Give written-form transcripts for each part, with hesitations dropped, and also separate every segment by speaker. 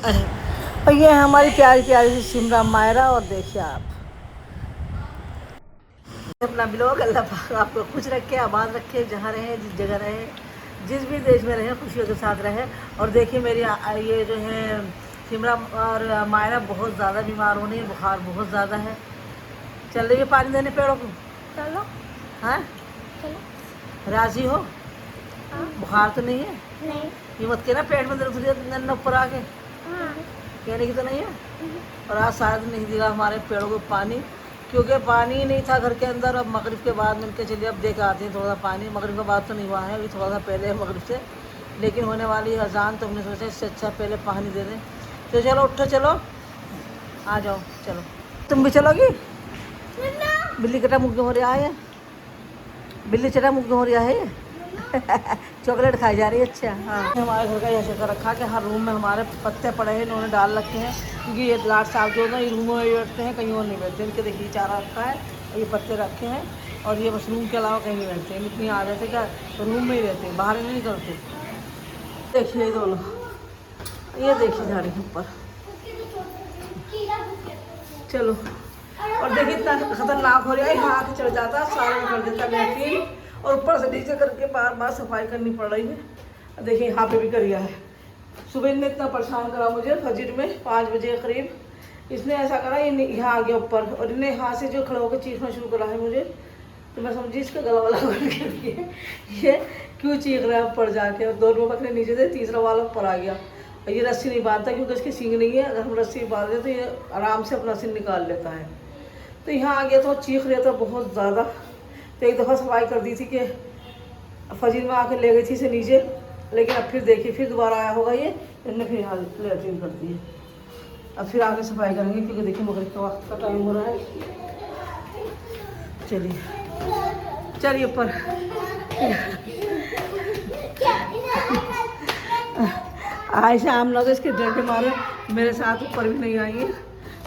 Speaker 1: और ये है हमारी प्यारी प्यारी सी शिमला मायरा। और देखिए आप अपना ब्लॉग, अल्लाह पाक आपको खुश रखे, आबाद रखे, जहाँ रहे, जिस जगह रहे, जिस भी देश में रहे, खुशियों के साथ रहे। और देखिए मेरी ये जो है शिमला और मायरा बहुत ज़्यादा बीमार हो रही है, बुखार बहुत ज़्यादा है। चल रही है पानी देने पेड़ों को।
Speaker 2: चलो
Speaker 1: हाँ
Speaker 2: चलो।
Speaker 1: राजी हो?
Speaker 2: हाँ।
Speaker 1: बुखार तो नहीं है?
Speaker 2: नहीं।
Speaker 1: ये मत कहना पेट में दर्द हो रहा ऊपर आके,
Speaker 2: हाँ।
Speaker 1: कहने की तो नहीं है। और आज शायद नहीं दिला हमारे पेड़ों को पानी, क्योंकि पानी ही नहीं था घर के अंदर। अब मगरिब के बाद मिलकर चलिए अब देख आते हैं थोड़ा सा पानी। मगरिब के बाद तो नहीं हुआ है, अभी थोड़ा सा पहले है मगरिब से, लेकिन होने वाली है अजान, तो हमने सोचा इससे अच्छा पहले पानी दे दें। तो चलो उठो, चलो आ जाओ, चलो तुम भी चलोगी। बिल्ली कटा मुँह क्यों हो रहा है? बिल्ली चटा मुँह क्यों हो रहा है? चॉकलेट खाई जा रही है। अच्छा हाँ, हमारे घर का यह शक्कर रखा कि हर रूम में हमारे पत्ते पड़े हैं, इन्होंने डाल रखे हैं, क्योंकि ये लाट साहब जो है ना ये रूमों में बैठते हैं, कहीं और नहीं बैठते। इनके देखिए चारा रखा है और ये पत्ते रखे हैं, और ये बस रूम के अलावा कहीं नहीं बैठते हैं। इतनी आ जाते क्या तो रूम में ही रहते हैं, बाहर नहीं निकलते। देखिए दोनों, ये देखिए जा रही है ऊपर। चलो, और देखिए इतना खतरनाक हो रहा है, यहाँ आके चढ़ जाता सारे में कर देता लैट्रीन, और ऊपर से नीचे करके बार बार सफाई करनी पड़ रही है। देखिए यहाँ पे भी करिया है। सुबह इनने इतना परेशान करा मुझे, फजर में 5 बजे के करीब इसने ऐसा करा, ये यहाँ आ गया ऊपर, और इन्हें यहाँ से जो खड़े होकर चीखना शुरू करा है मुझे। तो मैं समझी इसका गला वाला बंद कर दिया, ये क्यों चीख रहा है ऊपर जाके। और 2 बकरे नीचे थे, तीसरा वाला ऊपर आ गया। और ये रस्सी नहीं बांधता क्योंकि इसकी सींग नहीं है, अगर हम रस्सी बांध दें तो ये आराम से अपना सींग निकाल लेता है। तो यहाँ आ गया तो चीख रहा था बहुत ज़्यादा। तो एक दफ़ा सफाई कर दी थी कि फजीर में आके ले गई थी इसे नीचे, लेकिन अब फिर देखिए फिर दोबारा आया होगा ये, इन्होंने फिर यहाँ लेटरिन कर दी है। अब फिर आके सफाई करेंगे, क्योंकि देखिए मगरिब का वक्त का टाइम हो रहा है। चलिए चलिए ऊपर। आज शाम लोग इसके डर के मारे मेरे साथ ऊपर भी नहीं आएंगे,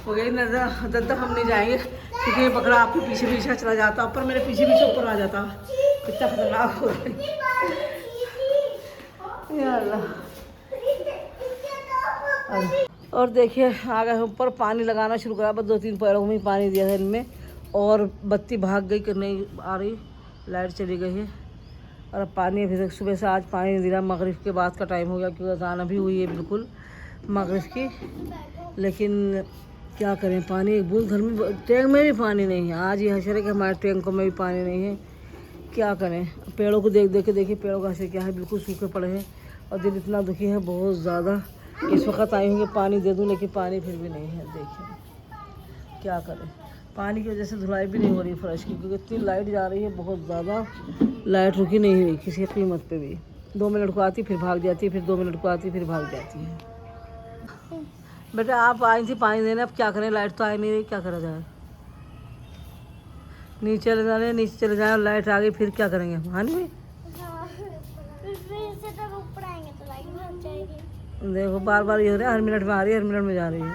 Speaker 1: हो गई नजर जब तक हम नहीं जाएंगे, क्योंकि ये बकरा आपके पीछे पीछे चला जाता, ऊपर मेरे पीछे पीछे ऊपर आ जाता। कितना खतरनाक हो रहा है। और देखिए आ गए ऊपर, पानी लगाना शुरू करा, बस 2-3 पैरों में ही पानी दिया था इनमें, और बत्ती भाग गई कि नहीं आ रही, लाइट चली गई है। और अब पानी अभी तक सुबह से आज पानी नहीं दिया। मगरिब के बाद का टाइम हो गया, क्योंकि अज़ान अभी हुई है बिल्कुल मगरिब की, लेकिन क्या करें, पानी एक बूंद घर में, टैंक में भी पानी नहीं है। आज ये हशर है कि हमारे टैंकों में भी पानी नहीं है, क्या करें। पेड़ों को देख देख के देखिए पेड़ों का हशर क्या है, बिल्कुल सूखे पड़े हैं, और दिल इतना दुखी है बहुत ज़्यादा। इस वक्त आई हूँ कि पानी दे दूँ, लेकिन पानी फिर भी नहीं है। देखिए क्या करें, पानी की वजह से धुलाई भी नहीं हो रही फर्श की, क्योंकि इतनी लाइट जा रही है बहुत ज़्यादा। लाइट रुकी नहीं हुई किसी कीमत पे भी, 2 मिनट को आती फिर भाग जाती है, फिर 2 मिनट को आती फिर भाग जाती है। बेटा आप आई थी पानी देने, अब क्या करें, लाइट तो आई नहीं रही, क्या करा जाए। नीचे चले जा रहे हैं, नीचे चले जाए, और लाइट आ गई फिर क्या करेंगे हम? हाँ नहीं देखो बार बार ये हो रहा है, हर मिनट में आ रही है, हर मिनट में जा रही है।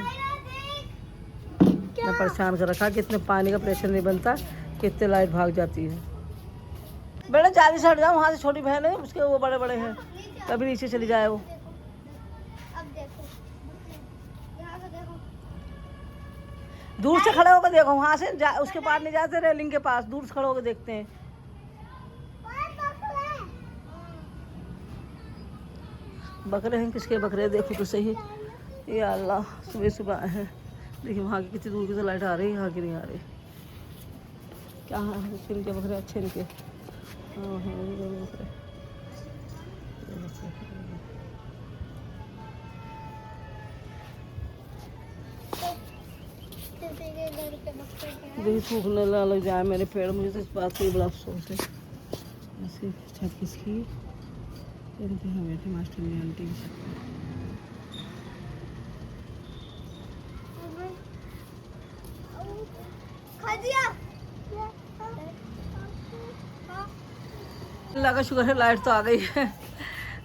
Speaker 1: इतना परेशान कर रखा कि इतने पानी का प्रेशर नहीं बनता कि इतने लाइट भाग जाती है। बेटा जाली से हट जाओ, वहाँ से छोटी बहन है उसके, वो बड़े बड़े हैं, कभी नीचे चली जाए वो। दूर से खड़े होकर देखो, वहाँ से उसके पार नहीं जाते, रेलिंग के पास दूर से खड़े होकर देखते हैं। बकरे हैं, किसके बकरे देखो तो सही। या अल्लाह, सुबह सुबह आए हैं, देखिए वहाँ की कितनी दूर की तो लाइट आ रही है, यहाँ की नहीं आ रही। क्या हाँ इनके बकरे अच्छे इनके, हाँ हाँ दोनों बकरे। देखिए सूखने लग जाए मेरे पेड़, मुझे तो इस बात से बड़ा अफसोस है। ऐसे छत किसकी बैठे मास्टर ने आंटी की छत पर। अल्लाह का शुक्र है लाइट तो आ गई है।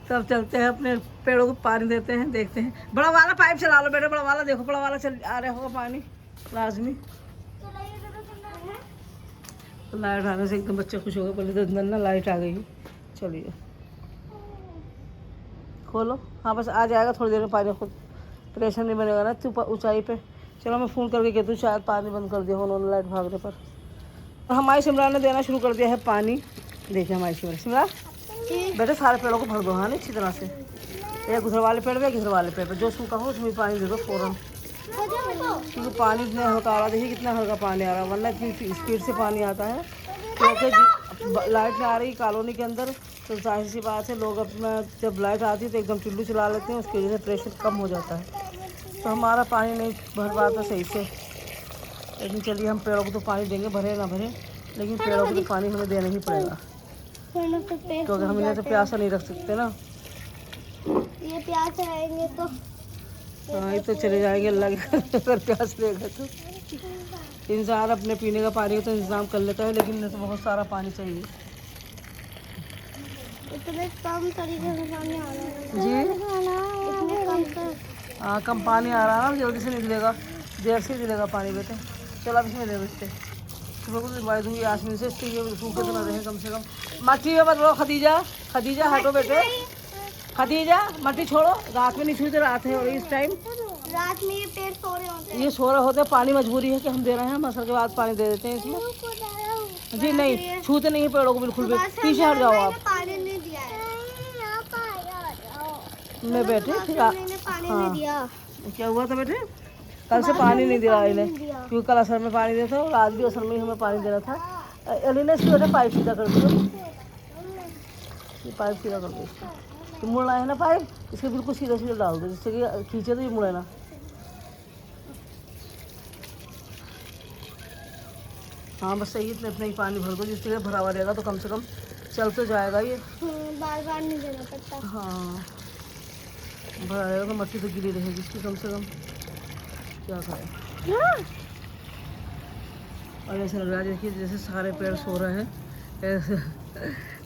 Speaker 1: तब चलते हैं अपने पेड़ों को पानी देते हैं, देखते हैं। बड़ा वाला पाइप चला लो बेटा, बड़ा वाला देखो, बड़ा वाला चल आ रहा होगा पानी लाजमी। तो लाइट आने से एकदम बच्चे खुश हो गए, बोले तो अंदर ना लाइट आ गई। चलिए खोलो, हाँ बस आ जाएगा थोड़ी देर में पानी खुद प्रेशर नहीं बनेगा ना ऊंचाई पे। चलो मैं फ़ोन करके कहती हूँ, शायद पानी बंद कर दिया हो उन्होंने लाइट भागने पर। और हमारी सिमरान ने देना शुरू कर दिया है पानी। देखिए हमारी सिमरान बेटे सारे पेड़ों को भर दो, हाँ नहीं अच्छी तरह से, एक उधर वाले पेड़ पे एक इधर वाले पेड़ पे, जो सूखा हो उसमें पानी दे दो फ़ौरन, क्योंकि पानी इतना हल्का आ रहा है। देखिए कितना हल्का पानी आ रहा है, वरना इतनी स्पीड से पानी आता है। क्योंकि लाइट नहीं आ रही कॉलोनी के अंदर, तो जाहिर सी बात है लोग अपना जब लाइट आती है तो एकदम चुल्लू चला लेते हैं, उसकी वजह से प्रेशर कम हो जाता है, तो हमारा पानी नहीं भर पाता सही से। लेकिन चलिए हम पेड़ों को तो पानी देंगे, भरे ना भरे, लेकिन पेड़ों को तो पानी हमें देना ही पड़ेगा, क्योंकि हम इन्हें तो प्यासा नहीं रख सकते ना।
Speaker 2: ये प्यास रहेंगे तो
Speaker 1: हाँ ये तो चले जाएंगे अल्लाह के घर, अगर प्यास लेगा तो। इंसान अपने पीने का पानी का तो इंतज़ाम कर लेता है, लेकिन इन्हें तो बहुत सारा पानी चाहिए।
Speaker 2: इतने कम तरीके से पानी आ रहा है
Speaker 1: जी
Speaker 2: इतने कम से।
Speaker 1: हाँ कम पानी आ रहा है ना, जल्दी से नहीं दिलेगा, देर से दिलेगा पानी बेटे। चलो अब इसमें दे बेटे, सुबह को दिलवाई दूँगी आसमी से, इसके लिए सूखे तो ना रहे कम से कम। मट्टी में मत लो खदीजा, खदीजा हटो बेटे, खदीजा मट्टी छोड़ो, रात में नहीं छूते, रात है और इस टाइम
Speaker 2: रात में ये पेड़ सो रहे होते हैं।
Speaker 1: ये सो रहे होते हैं, पानी मजबूरी है कि हम दे रहे हैं, हम असर के बाद पानी दे देते हैं इसमें। जी नहीं छूते नहीं पेड़ों को बिल्कुल भी, पीछे हट जाओ आप।
Speaker 2: पानी नहीं दिया है
Speaker 1: मैं बेटे फिर
Speaker 2: पानी नहीं दिया।
Speaker 1: क्या हुआ था बेटे, कल से पानी नहीं दिया इन्हें, क्योंकि कल असर में पानी दिया था और आज भी असर में ही हमें पानी देना था। अली ने इसकी बेटा पाइप सीधा कर दिया, ये पाइप सीधा कर दो इसका, तो मुड़ना है ना पाइप, इसके बिल्कुल सीधा सीधा डाल दो, जिससे कि खींचे तो ये मुड़े ना। हाँ बस सही, इतना ही पानी भर दो जिससे भरा हुआ रहेगा, तो कम से कम चल तो जाएगा ये।
Speaker 2: बार बार नहीं देना पड़ता।
Speaker 1: हाँ भरा रहेगा तो मट्टी तो गिरी रहेगी इसकी कम से कम, क्या करें। और ऐसा लग रहा है देखिए जैसे सारे पेड़ सो रहे हैं,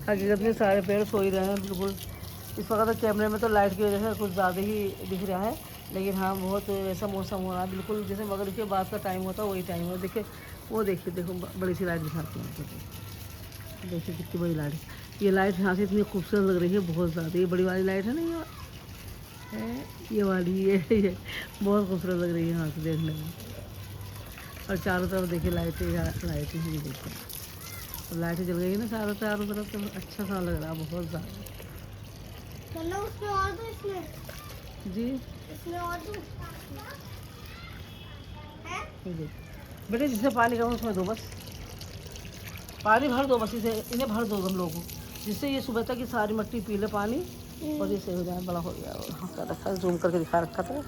Speaker 1: हकीकत में सारे पेड़ सो ही रहे हैं बिल्कुल। इस वक्त तो कैमरे में तो लाइट की वजह से कुछ ज़्यादा ही दिख रहा है, लेकिन हाँ बहुत ऐसा मौसम हो रहा है बिल्कुल जैसे मगरिब के बाद का टाइम होता है वही टाइम है। देखिए वो देखिए, देखो बड़ी सी लाइट दिखाती है, देखिए कितनी बड़ी लाइट है। ये लाइट यहाँ से इतनी खूबसूरत लग रही है बहुत ज़्यादा, ये बड़ी वाली लाइट है ना, ये वाली ये बहुत खूबसूरत लग रही है यहाँ से देखने में। और चारों तरफ देखिए लाइटें ही देखिए, लाइटें जल गई है ना चारों तरफ, तो अच्छा सा लग रहा है बहुत ज़्यादा।
Speaker 2: चलो उसमें और दो, इसमें
Speaker 1: जी
Speaker 2: इसमें और दो है
Speaker 1: बेटे, जिससे पानी कम उसमें दो, बस पानी भर दो, बस इसे इन्हें भर दो हम लोगों को, जिससे ये सुबह तक ये सारी मट्टी पी ले पानी और ये सही हो जाए। बड़ा हो गया और हाँ रखा, जूम करके दिखा रखा था।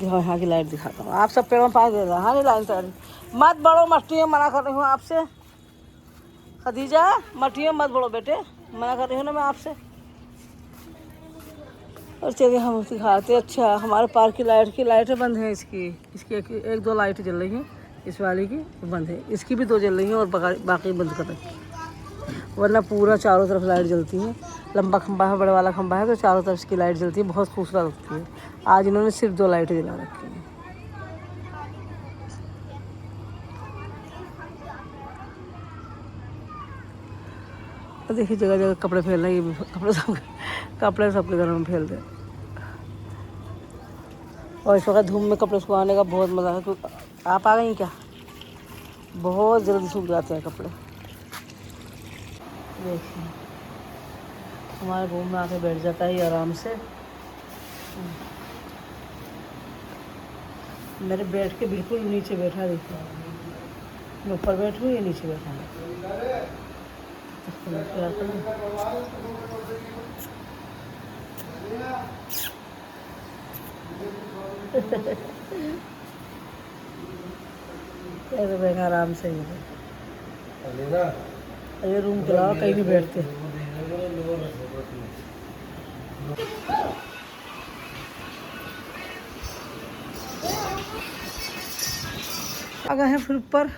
Speaker 1: यहाँ की लाइट दिखाता हूँ, आप सब पेड़ों में पानी दे रहे हैं। हाँ नहीं लाइन सारी मत बढ़ो, मट्टी में मना कर रही हूँ आपसे, खदीजा मट्टी में मत बढ़ो बेटे, मना कर रही हूँ ना मैं आपसे। और चलिए हम दिखाते। अच्छा हमारे पार्क की लाइटें बंद हैं, इसकी एक दो लाइटें जल रही हैं, इस वाली की बंद है, इसकी भी दो जल रही हैं और बाकी बंद कर रखी, वरना पूरा चारों तरफ लाइट जलती है। लंबा खंबा है, बड़े वाला खंबा है, तो चारों तरफ इसकी लाइट जलती है, बहुत खूबसूरत लगती है। आज इन्होंने सिर्फ दो लाइटें जला रखी हैं। तो देखिए जगह जगह कपड़े फैल रहे हैं, ये कपड़े सबके घरों में फैल रहे हैं। और इस वक्त धूप में कपड़े सुखाने का बहुत मज़ा है, क्योंकि आप आ गई क्या, बहुत जल्दी सूख जाते हैं कपड़े। देखिए हमारे रूम में आके बैठ जाता है ये आराम से, मेरे बेड के बिल्कुल नीचे बैठा, देखिए मैं ऊपर बैठूँ, ये नीचे बैठा है। ऐसे बैठा आराम से, ये रूम के अलावा कहीं नहीं बैठते। आ गए हैं फिर ऊपर।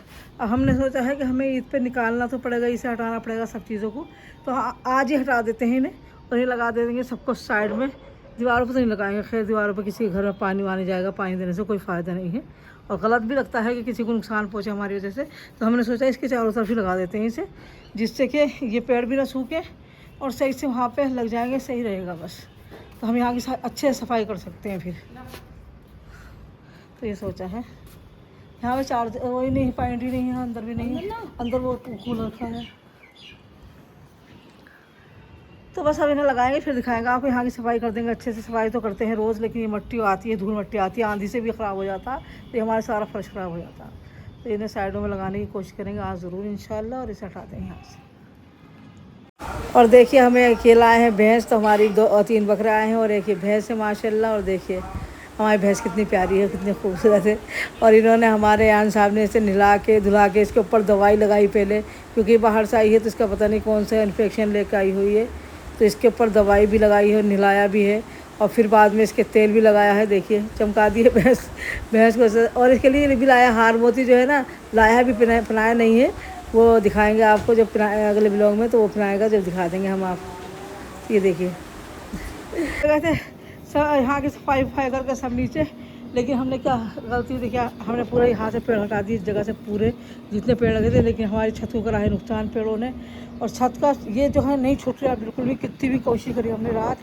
Speaker 1: अब हमने सोचा है कि हमें ईद पे निकालना तो पड़ेगा, इसे हटाना पड़ेगा सब चीज़ों को, तो आज ही हटा देते हैं इन्हें और ये लगा दे देंगे सबको साइड में। दीवारों पर तो नहीं लगाएंगे, खैर दीवारों पर किसी के घर में पानी वानी जाएगा, पानी देने से कोई फ़ायदा नहीं है और गलत भी लगता है कि किसी को नुकसान पहुँचे हमारी वजह से। तो हमने सोचा इसके चारों तरफ ही लगा देते हैं इसे, जिससे कि ये पेड़ भी ना सूखे और सही से वहाँ पे लग जाएंगे, सही रहेगा बस। तो हम यहाँ की अच्छे से सफाई कर सकते हैं फिर। तो ये सोचा है। यहाँ पे चार्ज वही नहीं, पॉइंट ही नहीं है, अंदर भी नहीं है, अंदर वो कूलर रखा है। तो बस अब इन्हें लगाएंगे फिर दिखाएंगे आपको। यहाँ की सफाई कर देंगे अच्छे से। सफाई तो करते हैं रोज़, लेकिन ये मट्टी आती है, धूल मट्टी आती है, आंधी से भी ख़राब हो जाता है, तो ये हमारा सारा फर्श ख़राब हो जाता है। तो इन्हें साइडों में लगाने की कोशिश करेंगे आज ज़रूर इंशाल्लाह, और इसे हटा देंगे यहाँ से। और देखिए हमें केला आए हैं भैंस, तो हमारी 2-3 बकरे आए हैं और एक ये भैंस है माशाल्लाह। और देखिए हमारी भैंस कितनी प्यारी है, कितनी खूबसूरत है। और इन्होंने हमारे यान साहब ने इसे नहला के धुला के इसके ऊपर दवाई लगाई पहले, क्योंकि बाहर से आई है तो इसका पता नहीं कौन सा इन्फेक्शन लेकर आई हुई है, तो इसके ऊपर दवाई भी लगाई है और नहलाया भी है। और फिर बाद में इसके तेल भी लगाया है, देखिए चमका दिए भैंस को। और इसके लिए भी लाया हार मोती जो है ना, लाया भी, पहनाया नहीं है, वो दिखाएंगे आपको जब अगले ब्लॉग में, तो वो पहनाएगा जब दिखा देंगे हम आपको। ये देखिए कहते सब यहाँ की सफाई करके सब नीचे, लेकिन हमने क्या गलती देखिए, हमने पूरा यहाँ से पेड़ हटा दिए, इस जगह से पूरे जितने पेड़ लगे थे, लेकिन हमारी छत को करा है नुकसान पेड़ों ने। और छत का ये जो है नहीं छूट रहा बिल्कुल भी, कितनी भी कोशिश करी हमने रात,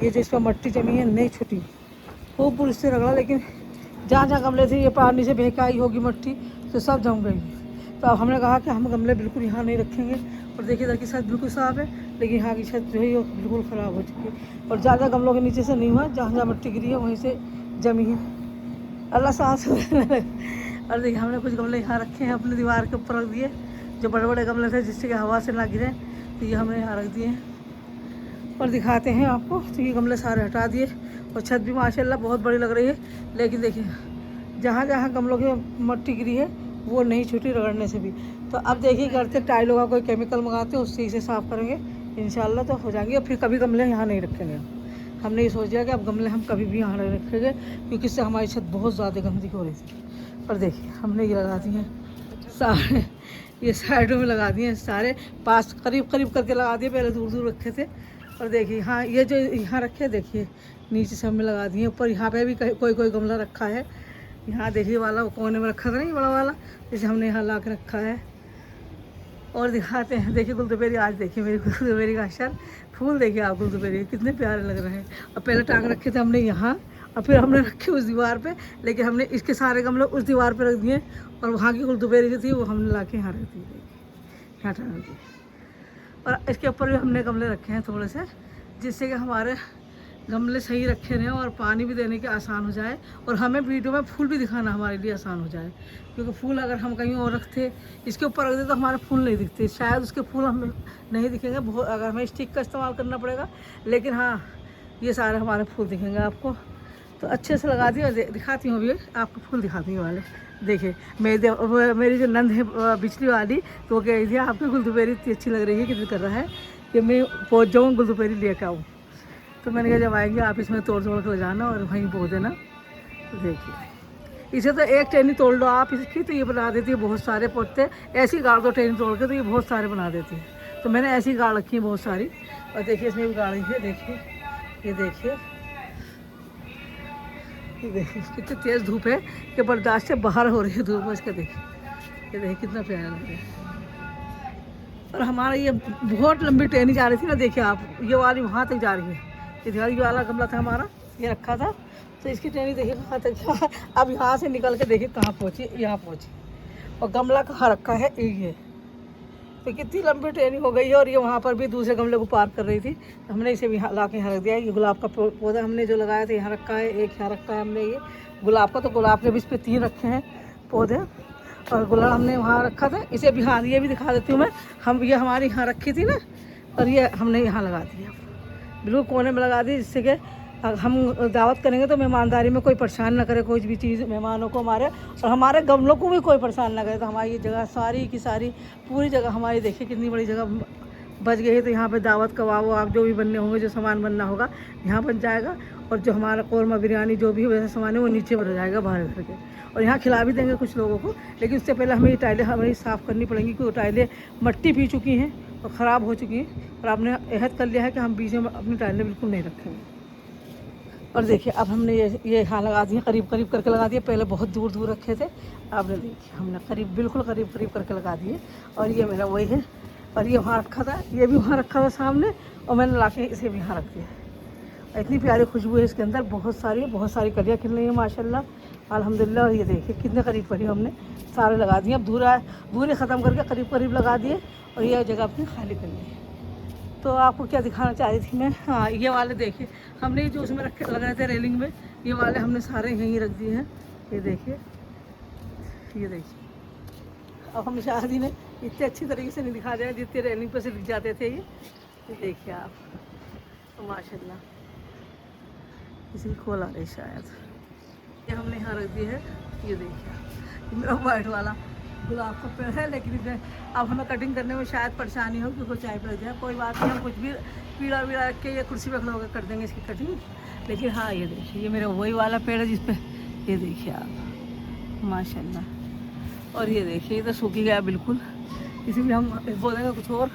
Speaker 1: ये जो इस पर मट्टी जमी है नहीं छूटी, खूब पुलिस से रगड़ा, लेकिन जहाँ जहाँ गमले थे ये पानी से बह के आई होगी मट्टी, तो सब जम गई। तो अब हमने कहा कि हम गमले बिल्कुल यहाँ नहीं रखेंगे। और देखिए इधर की छत बिल्कुल साफ़ है, लेकिन यहाँ की छत जो है वो बिल्कुल ख़राब हो चुकी है। और ज़्यादा गमलों के नीचे से नहीं हुआ, जहाँ जहाँ मट्टी गिरी है वहीं से जमी है। अल्लाह सांस। और देखिए हमने कुछ गमले यहाँ रखे हैं, अपने दीवार के ऊपर रख दिए, जो बड़े बड़े गमले थे जिससे कि हवा से ना गिरे, तो ये हमने यहाँ रख दिए। और दिखाते हैं आपको, तो ये गमले सारे हटा दिए। और छत भी माशाल्लाह बहुत बड़ी लग रही है, लेकिन देखिए जहाँ जहाँ गमलों की मट्टी गिरी है वो नहीं छूटी रगड़ने से भी। तो अब देखिए करते टाइलों का कोई केमिकल मंगाते हैं, उससे इसे साफ़ करेंगे इंशाल्लाह, तो हो जाएंगे। और फिर कभी गमले यहाँ नहीं रखेंगे। हमने ये सोच लिया कि अब गमले हम कभी भी यहाँ नहीं रखेंगे, क्योंकि इससे हमारी छत बहुत ज़्यादा गंदी हो रही थी। और देखिए हमने ये लगा दिए सारे, ये साइडों में लगा दिए सारे, पास करीब करीब करके लगा दिए, पहले दूर दूर रखे थे। और देखिए हाँ ये जो यहाँ रखे, देखिए नीचे सब में लगा दिए। ऊपर यहाँ पे भी कोई कोई गमला रखा है, यहाँ देखिए वाला वो कोने में रखा था नहीं बड़ा वाला, जैसे हमने यहाँ ला के रखा है। और दिखाते हैं, देखिए गुलदुबेरी, आज देखिए मेरी गुलदुबेरी का अक्षर फूल, देखिए आप गुलदुबेरी कितने प्यारे लग रहे हैं। और पहले टांग रखे थे हमने यहाँ, और फिर हमने रखे उस दीवार पे, लेकिन हमने इसके सारे गमले उस दीवार पे रख दिए, और वहाँ की गुलदुबेरी जो थी वो हमने ला के यहाँ रख दी, यहाँ टांग दी। और इसके ऊपर भी हमने गमले रखे हैं थोड़े से, जिससे कि हमारे गमले सही रखे रहें और पानी भी देने के आसान हो जाए, और हमें वीडियो में फूल भी दिखाना हमारे लिए आसान हो जाए। क्योंकि फूल अगर हम कहीं और रखते, इसके ऊपर रख दे, तो हमारे फूल नहीं दिखते, शायद उसके फूल हमें नहीं दिखेंगे, बहुत अगर हमें स्टिक का इस्तेमाल करना पड़ेगा, लेकिन हाँ ये सारे हमारे फूल दिखेंगे आपको। तो अच्छे से लगा दिए, दिखाती हूँ अभी आपको फूल दिखाती हूँ वाले। देखिए मेरी जो नंद है बिजली वाली, तो वो कह रही थी आपकी गुलदुबेरी इतनी अच्छी लग रही है, कितनी कर रहा है कि मैं पहुँच जाऊँ गुलदुबेरी लेकर आऊँ। तो मैंने कहा जब आएंगे आप इसमें तोड़ के ले जाना और वहीं बो देना। तो देखिए इसे तो एक टहनी तोड़ लो आप इसकी, तो ये बना देती है बहुत सारे पौधे। ऐसी गाड़ दो टहनी तोड़ के, तो ये बहुत सारे बना देती है। तो मैंने ऐसी गाड़ रखी है बहुत सारी। और देखिए इसमें भी गाड़ी है, देखिए ये देखिए, ये देखिए कितनी तेज़ धूप है कि बर्दाश्त से बाहर हो रही है धूप में। इसका देखिए, ये देखिए कितना प्यारा लग रहा है। और हमारा ये बहुत लंबी टहनी जा रही थी ना, देखिए आप, ये वाली वहाँ तक जा रही है। ये वाला गमला था हमारा, ये रखा था, तो इसकी टहनी देखिए कहाँ तक। अब यहाँ से निकल के देखिए कहाँ पहुँची, यहाँ पहुँची। और गमला कहाँ रखा है ये, तो कितनी लंबी टहनी हो गई है। और ये वहाँ पर भी दूसरे गमले को पार कर रही थी, तो हमने इसे भी ला के यहाँ रख दिया। ये गुलाब का पौधा हमने जो लगाया था यहाँ रखा है, एक यहाँ रखा है हमने ये गुलाब का। तो गुलाब के भी इस पर 3 रखे हैं पौधे, और गुलाब हमने वहाँ रखा था। इसे भी हाँ ये भी दिखा देती हूँ मैं, हम ये हमारी यहाँ रखी थी ना, और ये हमने यहाँ लगा दिया, बिल्कुल कोने में लगा दी, जिससे कि हम दावत करेंगे तो मेहमानदारी में कोई परेशान ना करे, कोई भी चीज़ मेहमानों को हमारे, और हमारे गमलों को भी कोई परेशान ना करे। तो हमारी ये जगह सारी की सारी पूरी जगह हमारी, देखिए कितनी बड़ी जगह बच गई है। तो यहाँ पे दावत कबाब आप जो भी बनने होंगे, जो सामान बनना होगा यहाँ बन जाएगा। और जो हमारा कौरमा बिरयानी जो भी वैसा सामान है वो नीचे बन जाएगा बाहर करके, और यहाँ खिला भी देंगे कुछ लोगों को। लेकिन उससे पहले हमें ये टाइलें हमें साफ़ करनी पड़ेंगी, क्योंकि टाइलें मट्टी पी चुकी हैं और ख़राब हो चुकी हैं। और आपने अहद कर लिया है कि हम बीच में अपनी टाइलें बिल्कुल नहीं रखेंगे। और देखिए अब हमने ये यहाँ लगा दिए, करीब करीब करके लगा दिए। पहले बहुत दूर दूर रखे थे, आपने देखिए हमने करीब बिल्कुल करीब करके लगा दिए। और ये मेरा वही है, और ये वहाँ रखा था, ये भी वहाँ रखा था सामने, और मैंने ला के इसे भी यहाँ रख दिया। और इतनी प्यारी खुशबू है इसके अंदर, बहुत सारी कलियाँ खिल रही हैं माशाल्लाह अल्हम्दुलिल्लाह। और ये देखिए कितने करीब करीब हमने सारे लगा दिए। अब धूरे ख़त्म करके करीब करीब लगा दिए और ये जगह अपनी खाली कर ली। तो आपको क्या दिखाना चाह रही थी मैं, हाँ ये वाले देखिए हमने जो उसमें रखे लगाए थे रेलिंग में, ये वाले हमने सारे यहीं रख दिए हैं। ये देखिए, ये देखिए। अब हम शादी में इतने अच्छी तरीके से नहीं दिखा रहे हैं जितने रेलिंग पर से दिख जाते थे। ये देखिए आप, तो माशाल्लाह किसी खोल आ रही शायद। ये हमने यहाँ रख दी है। ये देखिए मेरा वाइट वाला गुलाब का पेड़ है, लेकिन अब हमें कटिंग करने में शायद परेशानी हो क्योंकि चाय पड़ जाए। कोई बात नहीं, हम कुछ भी पीड़ा वीड़ा रख के या कुर्सी पर खड़ा होकर कर देंगे इसकी कटिंग। लेकिन हाँ ये देखिए, ये मेरा वही वाला पेड़ है जिस पे, ये देखिए आप माशाल्लाह। और ये देखिए ये तो सूख ही गया बिल्कुल, इसी में हम बो देंगे कुछ और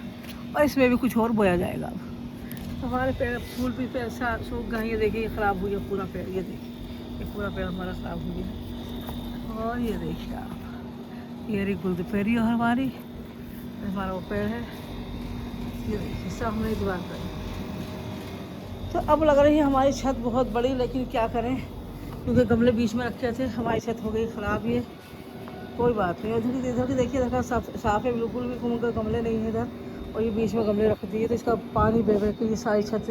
Speaker 1: इसमें भी कुछ और बोया जाएगा। अब हमारे पेड़ फूल भी पेड़ सूख गए। ये देखिए ख़राब हो गया पूरा पेड़। ये देखिए ये पूरा पेड़ हमारा ख़राब हो गया। और ये देखिए आप, ये रही गुलदपेरी और हमारा वो पेड़ है। ये देखिए सब हमने दीवार पर। तो अब लग रही है हमारी छत बहुत बड़ी, लेकिन क्या करें क्योंकि गमले बीच में रखे थे, हमारी छत हो गई ख़राब। ये कोई बात नहीं। इधर की देखिए, इधर साफ़ है बिल्कुल भी, घूम कर गमले नहीं है इधर। और ये बीच में गमले रख दिए तो इसका पानी बह बह के ये सारी छत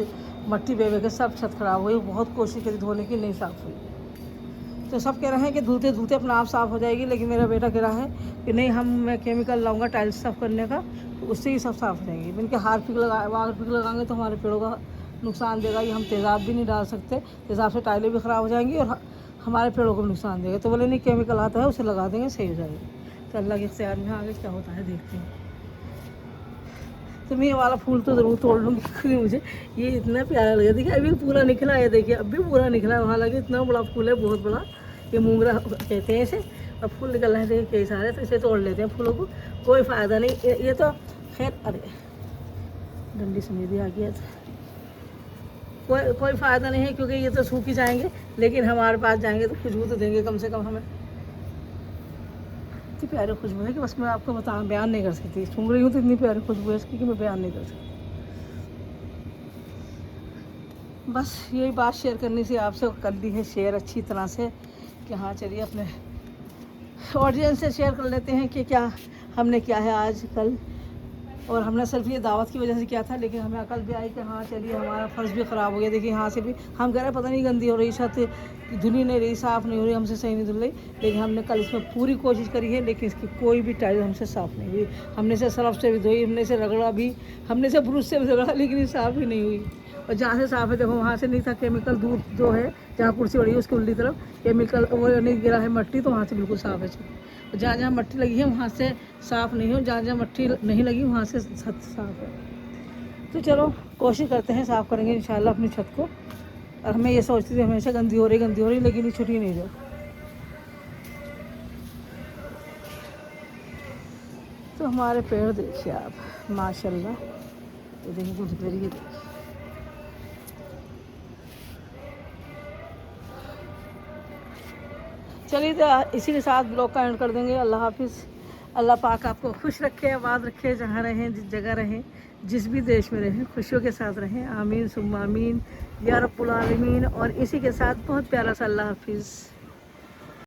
Speaker 1: मट्टी बह बह के सब छत ख़राब हुई। बहुत कोशिश करी धोने की, नहीं साफ़ हुई। तो सब कह रहे हैं कि धुलते धुलते अपना आप साफ़ हो जाएगी, लेकिन मेरा बेटा कह रहा है कि नहीं, मैं केमिकल लाऊंगा टाइल्स साफ़ करने का, तो उससे ही सब साफ़ हो जाएंगी। इनके हार्पिक लगाएंगे तो हमारे पेड़ों का नुकसान देगा। ये हम तेज़ाब भी नहीं डाल सकते, तेज़ाब से टाइलें भी ख़राब हो जाएंगी और हमारे पेड़ों को नुकसान देगा। तो बोले नहीं, केमिकल आता है उसे लगा देंगे, सही हो जाएगी। तो अल्लाह के इख्तियार में आगे क्या होता है देखते हैं। तो मैं ये वाला फूल तो ज़रूर तोड़ लूँगी क्योंकि मुझे ये इतना प्यारा लगा। देखिए अभी पूरा निकला है, देखिए अब भी पूरा निकला है। वहाँ लगे इतना बड़ा फूल है, बहुत बड़ा, ये मोगरा कहते हैं इसे। और फूल निकल रहे हैं देखिए कई सारे, तो इसे तोड़ लेते हैं फूलों को, कोई फ़ायदा नहीं। ये तो खैर, अरे डंडी समेत आ गया था। कोई फ़ायदा नहीं है क्योंकि ये तो सूख ही जाएंगे, लेकिन हमारे पास जाएंगे तो खुशबू तो देंगे कम से कम हमें। इतनी प्यारी खुशबू है कि बस मैं आपको बयान नहीं कर सकती। सूंघ रही हूँ तो इतनी प्यारी खुशबू है इसकी कि मैं बयान नहीं कर सकती। बस यही बात शेयर करनी थी आपसे, कर ली है शेयर अच्छी तरह से कि हाँ चलिए अपने ऑडियंस से शेयर कर लेते हैं कि क्या हमने किया है आज कल। और हमने सिर्फ ये दावत की वजह से किया था, लेकिन हमें अकल भी आई कि हाँ चलिए हमारा फ़र्श भी ख़राब हो गया। देखिए यहाँ से भी हम कह रहे हैं पता नहीं गंदी हो रही, छत धुली नहीं रही, साफ़ नहीं हो रही, हमसे सही नहीं धुल रही। लेकिन हमने कल इसमें पूरी कोशिश करी है, लेकिन इसकी कोई भी टाइल हमसे साफ़ नहीं हुई। हमने से सरफ से भी धोई, हमने से रगड़ा भी, हमने से ब्रश से भी रगड़ा, लेकिन ये साफ़ ही नहीं हुई। और जहाँ से साफ़ है देखो वहाँ से नहीं था, केमिकल दूर जो है जहाँ कुर्सी पड़ी है उसकी उल्टी तरफ केमिकल वो नहीं गिरा है मट्टी, तो वहाँ से बिल्कुल साफ़ है। और जहाँ जहाँ मट्टी लगी है वहाँ से साफ़ नहीं हो, जहाँ जहाँ मट्टी नहीं लगी वहाँ से छत साफ़ है। तो चलो कोशिश करते हैं, साफ़ करेंगे इंशाल्लाह अपनी छत को। और हमें ये सोचती थी हमेशा गंदी हो रही, लेकिन ये छुट्टी नहीं दो। तो हमारे पेड़ देखिए आप माशाल्लाह, ये देखिए कुछ पेड़, ये देखिए। चलिए तो इसी के साथ ब्लॉग का एंड कर देंगे। अल्लाह हाफिज़। अल्लाह पाक आपको खुश रखे, आबाद रखे, जहाँ रहें, जिस जगह रहें, जिस भी देश में रहें, खुशियों के साथ रहें। आमीन सुम्मा आमीन या रब्बुल आलमीन। और इसी के साथ बहुत प्यारा सा अल्लाह हाफिज़।